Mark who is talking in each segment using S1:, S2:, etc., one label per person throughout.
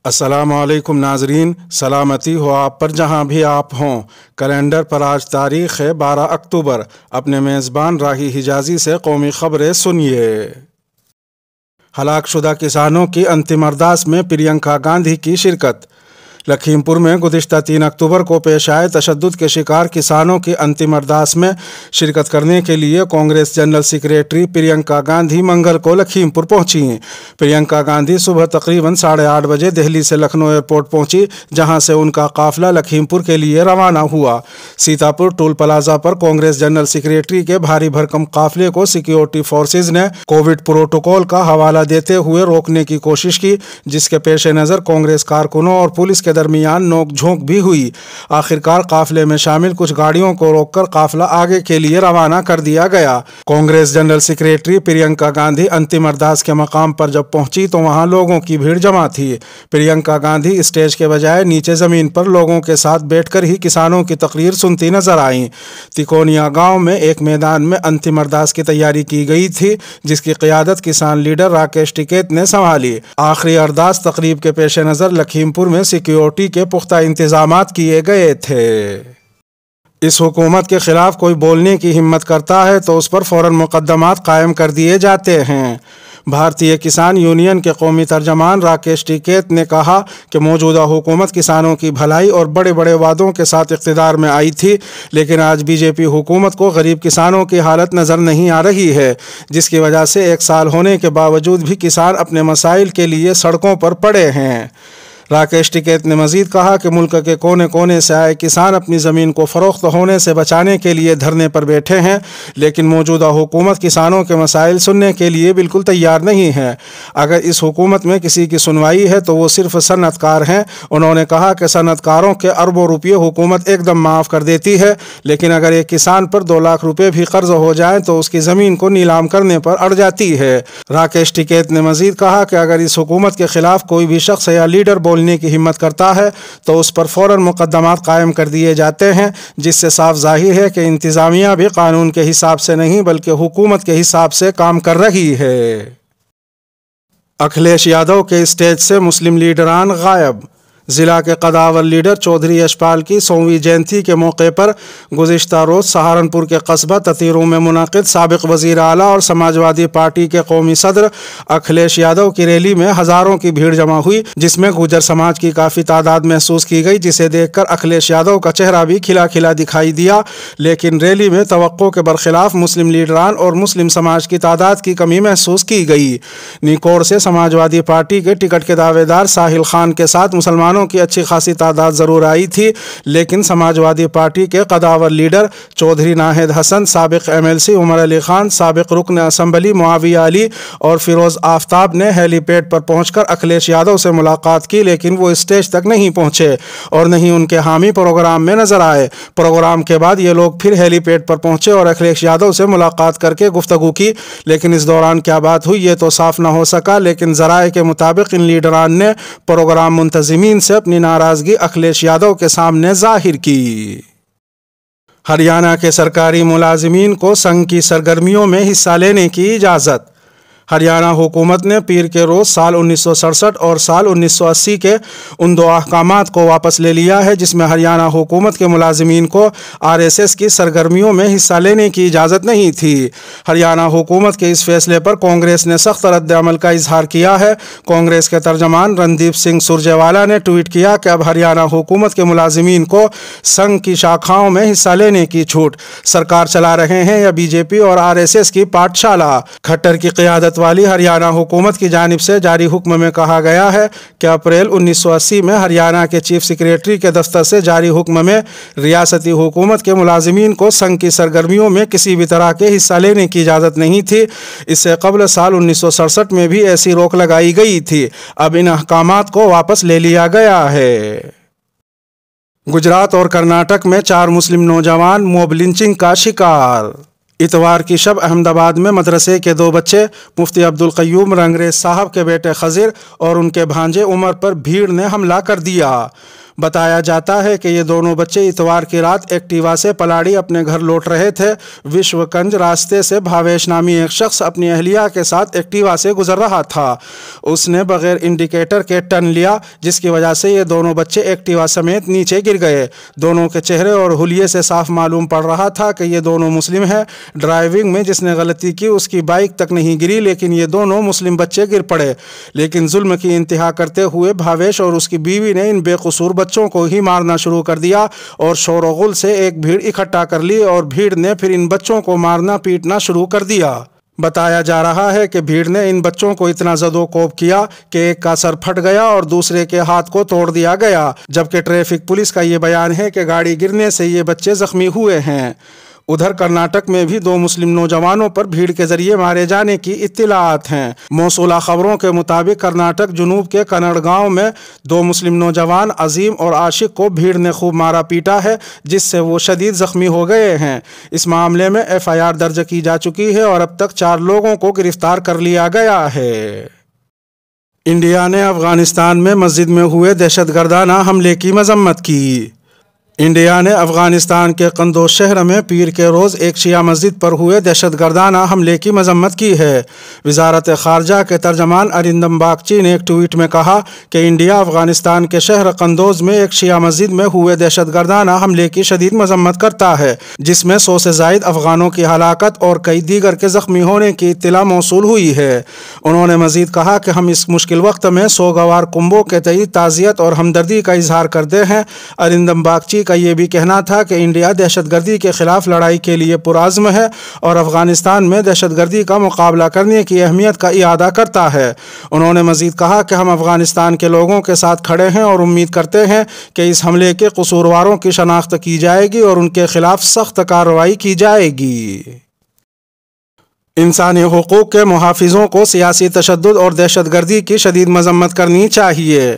S1: السلام علیکم ناظرین، سلامتی ہو آپ پر جہاں بھی آپ ہوں۔ کیلنڈر پر آج تاریخ ہے 12 اکتوبر۔ اپنے میزبان راہی حجازی سے قومی خبریں سنیے۔ ہلاک شدہ کسانوں کی انتم ارداس میں پرینکا گاندھی کی شرکت۔ لکھیم پور میں گزشتہ 3 اکتوبر کو پیش آئے تشدد کے شکار کسانوں کی انتم ارداس میں شرکت کرنے کے لیے کانگریس جنرل سیکریٹری پرینکا گاندھی منگل کو لکھیم پور پہنچی۔ پرینکا گاندھی صبح تقریباً 8:30 بجے دہلی سے لکھنؤ ایئرپورٹ پہنچی، جہاں سے ان کا قافلہ لکھیم پور کے لیے روانہ ہوا۔ سیتاپور ٹول پلازا پر کانگریس جنرل سیکریٹری کے بھاری بھرکم قافلے کو سیکیورٹی فورسز نے کووڈ پروٹوکول کا حوالہ دیتے ہوئے روکنے کی کوشش کی، جس کے پیش نظر کانگریس کارکنوں اور پولیس کے درمیان نوک جھونک بھی ہوئی۔ آخرکار قافلے میں شامل کچھ گاڑیوں کو روک کر قافلہ آگے کے لیے روانہ کر دیا گیا۔ کانگریس جنرل سیکریٹری پرینکا گاندھی انتم ارداس کے مقام پر جب پہنچی تو وہاں لوگوں کی بھیڑ جمع تھی۔ پرینکا گاندھی اسٹیج کے بجائے نیچے زمین پر لوگوں کے ساتھ بیٹھ کر ہی کسانوں کی تقریر سنتی نظر آئیں۔ تکونیا گاؤں میں ایک میدان میں انتم ارداس کی تیاری کی گئی تھی، جس کی قیادت کسان لیڈر راکیش ٹکیت نے سنبھالی۔ آخری ارداس تقریب کے پیش نظر لکھیم پور میں سیکیورٹی کے پختہ انتظامات کیے گئے تھے۔ اس حکومت کے خلاف کوئی بولنے کی ہمت کرتا ہے تو اس پر فوراً مقدمات قائم کر دیے جاتے ہیں۔ بھارتیہ کسان یونین کے قومی ترجمان راکیش ٹکیت نے کہا کہ موجودہ حکومت کسانوں کی بھلائی اور بڑے بڑے وعدوں کے ساتھ اقتدار میں آئی تھی، لیکن آج بی جے پی حکومت کو غریب کسانوں کی حالت نظر نہیں آ رہی ہے، جس کی وجہ سے 1 سال ہونے کے باوجود بھی کسان اپنے مسائل کے لیے سڑکوں پر پڑے ہیں۔ راکیش ٹکیت نے مزید کہا کہ ملک کے کونے کونے سے آئے کسان اپنی زمین کو فروخت ہونے سے بچانے کے لیے دھرنے پر بیٹھے ہیں، لیکن موجودہ حکومت کسانوں کے مسائل سننے کے لیے بالکل تیار نہیں ہے۔ اگر اس حکومت میں کسی کی سنوائی ہے تو وہ صرف صنعت کار ہیں۔ انہوں نے کہا کہ صنعت کاروں کے اربوں روپے حکومت ایک دم معاف کر دیتی ہے، لیکن اگر ایک کسان پر 2 لاکھ روپے بھی قرض ہو جائیں تو اس کی زمین کو نیلام کرنے پر اڑ جاتی ہے۔ راکیش ٹکیت نے مزید کہا کہ اگر اس حکومت کے خلاف کوئی بھی شخص یا لیڈر بولنے کی ہمت کرتا ہے تو اس پر فوراً مقدمات قائم کر دیے جاتے ہیں، جس سے صاف ظاہر ہے کہ انتظامیہ بھی قانون کے حساب سے نہیں بلکہ حکومت کے حساب سے کام کر رہی ہے۔ اکھلیش یادو کے اسٹیج سے مسلم لیڈران غائب۔ ضلع کے قداور لیڈر چودھری یشپال کی 100ویں جینتی کے موقع پر گزشتہ روز سہارنپور کے قصبہ تتیرو میں منعقد سابق وزیر اعلیٰ اور سماجوادی پارٹی کے قومی صدر اکھلیش یادو کی ریلی میں ہزاروں کی بھیڑ جمع ہوئی، جس میں گوجر سماج کی کافی تعداد محسوس کی گئی، جسے دیکھ کر اکھلیش یادو کا چہرہ بھی کھلا کھلا دکھائی دیا۔ لیکن ریلی میں توقع کے برخلاف مسلم لیڈران اور مسلم سماج کی تعداد کی کمی محسوس کی گئی۔ نیکوڑ سے سماجوادی پارٹی کے ٹکٹ کے دعوے دار ساحل خان کے ساتھ مسلمانوں کی اچھی خاصی تعداد ضرور آئی تھی، لیکن سماجوادی پارٹی کے قداور لیڈر چودھری ناہید حسن، سابق MLC عمر علی خان، سابق رکن اسمبلی معاویہ علی اور فیروز آفتاب نے ہیلی پیڈ پر پہنچ کر اکھلیش یادو سے ملاقات کی، لیکن وہ اسٹیج تک نہیں پہنچے اور نہ ہی ان کے حامی پروگرام میں نظر آئے۔ پروگرام کے بعد یہ لوگ پھر ہیلی پیڈ پر پہنچے اور اکھلیش یادو سے ملاقات کر کے گفتگو کی، لیکن اس دوران کیا بات ہوئی یہ تو صاف نہ ہو سکا، لیکن ذرائع کے مطابق ان لیڈران نے پروگرام منتظمین سے اپنی ناراضگی اکھلیش یادو کے سامنے ظاہر کی۔ ہریانہ کے سرکاری ملازمین کو سنگھ کی سرگرمیوں میں حصہ لینے کی اجازت۔ ہریانہ حکومت نے پیر کے روز سال 1967 اور سال 1980 کے ان 2 احکامات کو واپس لے لیا ہے، جس میں ہریانہ حکومت کے ملازمین کو RSS کی سرگرمیوں میں حصہ لینے کی اجازت نہیں تھی۔ ہریانہ حکومت کے اس فیصلے پر کانگریس نے سخت رد عمل کا اظہار کیا ہے۔ کانگریس کے ترجمان رندیپ سنگھ سرجیوالا نے ٹویٹ کیا کہ اب ہریانہ حکومت کے ملازمین کو سنگھ کی شاخاؤں میں حصہ لینے کی چھوٹ۔ سرکار چلا رہے ہیں یا BJP اور RSS کی پاٹھ شالہ۔ کھٹر کی قیادت والی ہریانہ حکومت کی جانب سے جاری حکم میں کہا گیا ہے کہ اپریل 1980 میں ہریانہ کے چیف سیکریٹری کے دفتر سے جاری حکم میں ریاستی حکومت کے ملازمین کو سنگھ کی سرگرمیوں میں کسی بھی طرح کے حصہ لینے کی اجازت نہیں تھی۔ اس سے قبل سال 1967 میں بھی ایسی روک لگائی گئی تھی۔ اب ان احکامات کو واپس لے لیا گیا ہے۔ گجرات اور کرناٹک میں 4 مسلم نوجوان موب لنچنگ کا شکار۔ اتوار کی شب احمد آباد میں مدرسے کے 2 بچے مفتی عبدالقیوم رنگریز صاحب کے بیٹے خضر اور ان کے بھانجے عمر پر بھیڑ نے حملہ کر دیا۔ بتایا جاتا ہے کہ یہ دونوں بچے اتوار کی رات ایکٹیوا سے پلاڑی اپنے گھر لوٹ رہے تھے۔ وشوکنج راستے سے بھاویش نامی ایک شخص اپنی اہلیہ کے ساتھ ایکٹیوا سے گزر رہا تھا۔ اس نے بغیر انڈیکیٹر کے ٹرن لیا، جس کی وجہ سے یہ دونوں بچے ایکٹیوا سمیت نیچے گر گئے۔ دونوں کے چہرے اور حلیے سے صاف معلوم پڑ رہا تھا کہ یہ دونوں مسلم ہیں۔ ڈرائیونگ میں جس نے غلطی کی اس کی بائک تک نہیں گری، لیکن یہ دونوں مسلم بچے گر پڑے۔ لیکن ظلم کی انتہا کرتے ہوئے بھاویش اور اس کی بیوی نے ان بے قصور بچوں کو ہی مارنا شروع کر دیا اور شور و غل سے ایک بھیڑ اکٹھا کر لی اور بھیڑ نے پھر ان بچوں کو مارنا پیٹنا شروع کر دیا۔ بتایا جا رہا ہے کہ بھیڑ نے ان بچوں کو اتنا زد و کوب کیا کہ ایک کا سر پھٹ گیا اور دوسرے کے ہاتھ کو توڑ دیا گیا، جبکہ ٹریفک پولیس کا یہ بیان ہے کہ گاڑی گرنے سے یہ بچے زخمی ہوئے ہیں۔ ادھر کرناٹک میں بھی 2 مسلم نوجوانوں پر بھیڑ کے ذریعے مارے جانے کی اطلاعات ہیں۔ موصولہ خبروں کے مطابق کرناٹک جنوب کے کنڑ گاؤں میں 2 مسلم نوجوان عظیم اور عاشق کو بھیڑ نے خوب مارا پیٹا ہے، جس سے وہ شدید زخمی ہو گئے ہیں۔ اس معاملے میں FIR درج کی جا چکی ہے اور اب تک 4 لوگوں کو گرفتار کر لیا گیا ہے۔ انڈیا نے افغانستان میں مسجد میں ہوئے دہشت گردانہ حملے کی مذمت کی۔ انڈیا نے افغانستان کے قندوز شہر میں پیر کے روز ایک شیعہ مسجد پر ہوئے دہشت گردانہ حملے کی مذمت کی ہے۔ وزارت خارجہ کے ترجمان ارندم باگچی نے ایک ٹویٹ میں کہا کہ انڈیا افغانستان کے شہر قندوز میں ایک شیعہ مسجد میں ہوئے دہشت گردانہ حملے کی شدید مذمت کرتا ہے، جس میں 100 سے زائد افغانوں کی ہلاکت اور کئی دیگر کے زخمی ہونے کی اطلاع موصول ہوئی ہے۔ انہوں نے مزید کہا کہ ہم اس مشکل وقت میں سوگوار کنبوں کے تئیں تعزیت اور ہمدردی کا اظہار کرتے ہیں۔ ارندم باگچی کا یہ بھی کہنا تھا کہ انڈیا دہشت گردی کے خلاف لڑائی کے لیے پرعزم ہے اور افغانستان میں دہشت گردی کا مقابلہ کرنے کی اہمیت کا اعادہ کرتا ہے۔ انہوں نے مزید کہا کہ ہم افغانستان کے لوگوں کے ساتھ کھڑے ہیں اور امید کرتے ہیں کہ اس حملے کے قصورواروں کی شناخت کی جائے گی اور ان کے خلاف سخت کارروائی کی جائے گی۔ انسانی حقوق کے محافظوں کو سیاسی تشدد اور دہشت گردی کی شدید مذمت کرنی چاہیے۔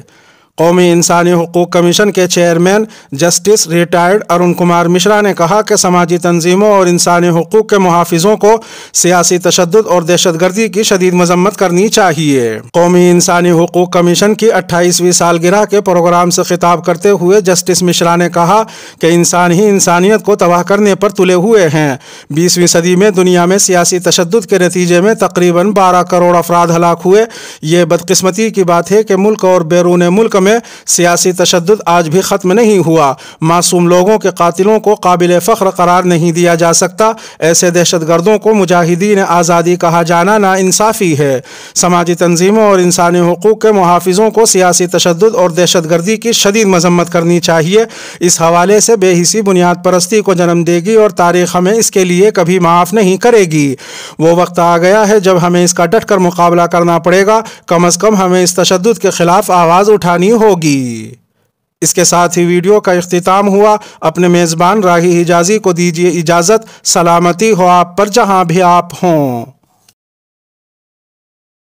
S1: قومی انسانی حقوق کمیشن کے chairman justice retired Arun Kumar Mishra نے کہا کہ سماجی تنظیموں اور انسانی حقوق کے محافظوں کو سیاسی تشدد اور دہشت گردی کی شدید مذمت کرنی چاہیے۔ قومی انسانی حقوق کمیشن کی 28ویں سالگرہ کے پروگرام سے خطاب کرتے ہوئے جسٹس مشرا نے کہا کہ انسان ہی انسانیت کو تباہ کرنے پر تلے ہوئے ہیں۔ 20ویں صدی میں دنیا میں سیاسی تشدد کے نتیجے میں تقریباً 12 کروڑ افراد ہلاک ہوئے۔ یہ بدقسمتی کی بات ہے کہ ملک اور بیرون ملک میں سیاسی تشدد آج بھی ختم نہیں ہوا۔ معصوم لوگوں کے قاتلوں کو قابل فخر قرار نہیں دیا جا سکتا۔ ایسے دہشت گردوں کو مجاہدین آزادی کہا جانا ناانصافی ہے۔ سماجی تنظیموں اور انسانی حقوق کے محافظوں کو سیاسی تشدد اور دہشت گردی کی شدید مذمت کرنی چاہیے۔ اس حوالے سے بے حسی بنیاد پرستی کو جنم دے گی اور تاریخ ہمیں اس کے لیے کبھی معاف نہیں کرے گی۔ وہ وقت آ گیا ہے جب ہمیں اس کا ڈٹ کر مقابلہ کرنا پڑے گا۔ کم از کم ہمیں اس تشدد کے خلاف آواز اٹھانی ہوگی۔ اس کے ساتھ ہی ویڈیو کا اختتام ہوا۔ اپنے میزبان راہی حجازی کو دیجیے اجازت۔ سلامتی ہو آپ پر جہاں بھی آپ ہوں۔